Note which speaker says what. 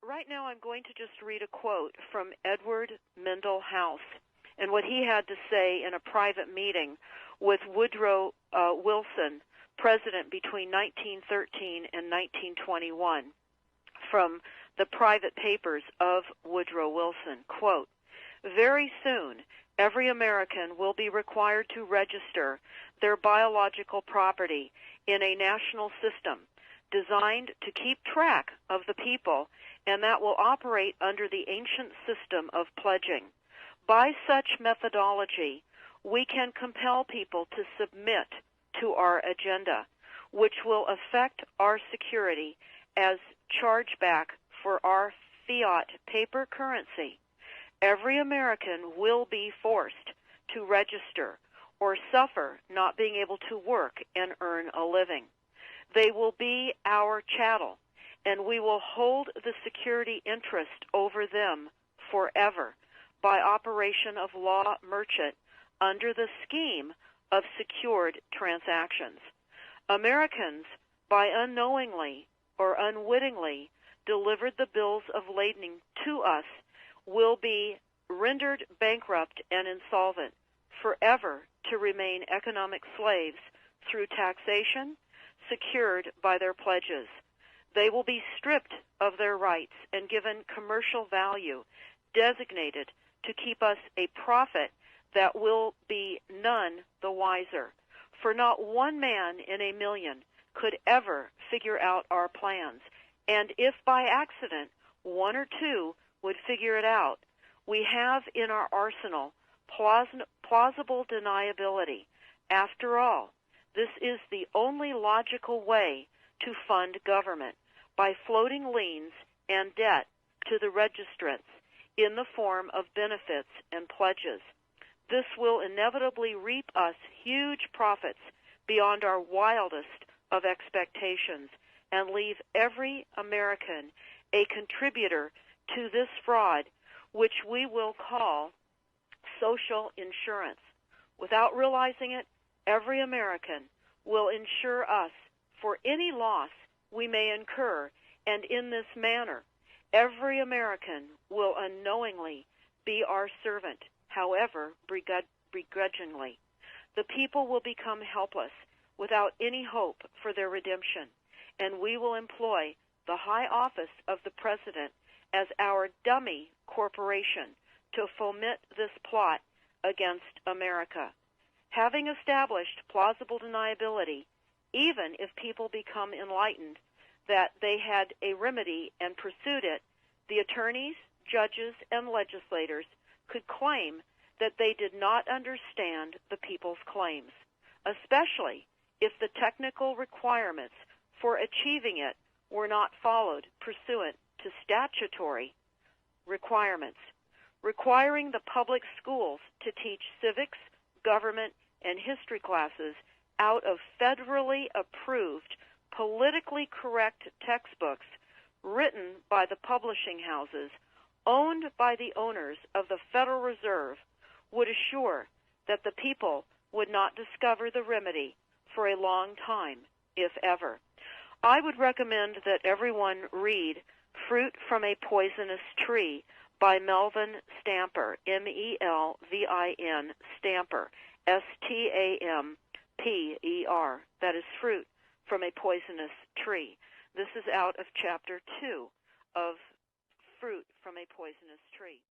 Speaker 1: right now I'm going to just read a quote from Edward Mendell House and what he had to say in a private meeting with Woodrow Wilson, president between 1913 and 1921, from the private papers of Woodrow Wilson. Quote, "Very soon, every American will be required to register their biological property in a national system designed to keep track of the people, and that will operate under the ancient system of pledging. By such methodology, we can compel people to submit to our agenda, which will affect our security as chargeback for our fiat paper currency. Every American will be forced to register or suffer not being able to work and earn a living. They will be our chattel, and we will hold the security interest over them forever by operation of law merchant under the scheme of secured transactions. Americans, by unknowingly or unwittingly delivered the bills of lading to us, will be rendered bankrupt and insolvent, forever to remain economic slaves through taxation secured by their pledges. They will be stripped of their rights and given commercial value, designated to keep us a profit that will be none the wiser. For not one man in a million could ever figure out our plans, and if by accident one or two would figure it out, we have in our arsenal plausible deniability. After all, this is the only logical way to fund government, by floating liens and debt to the registrants in the form of benefits and pledges. This will inevitably reap us huge profits beyond our wildest of expectations and leave every American a contributor to this fraud, which we will call social insurance. Without realizing it, every American will insure us for any loss we may incur, and in this manner, every American will unknowingly be our servant, however begrudgingly. The people will become helpless, without any hope for their redemption, and we will employ the high office of the President as our dummy corporation to foment this plot against America. Having established plausible deniability, even if people become enlightened that they had a remedy and pursued it, the attorneys, judges, and legislators could claim that they did not understand the people's claims, especially if the technical requirements for achieving it were not followed pursuant to statutory requirements. Requiring the public schools to teach civics, government, and history classes out of federally approved, politically correct textbooks written by the publishing houses owned by the owners of the Federal Reserve would assure that the people would not discover the remedy for a long time, if ever. I would recommend that everyone read Fruit from a Poisonous Tree by Melvin Stamper, M-E-L-V-I-N, Stamper, S-T-A-M-P-E-R. That is Fruit from a Poisonous Tree. This is out of Chapter 2 of Fruit from a Poisonous Tree.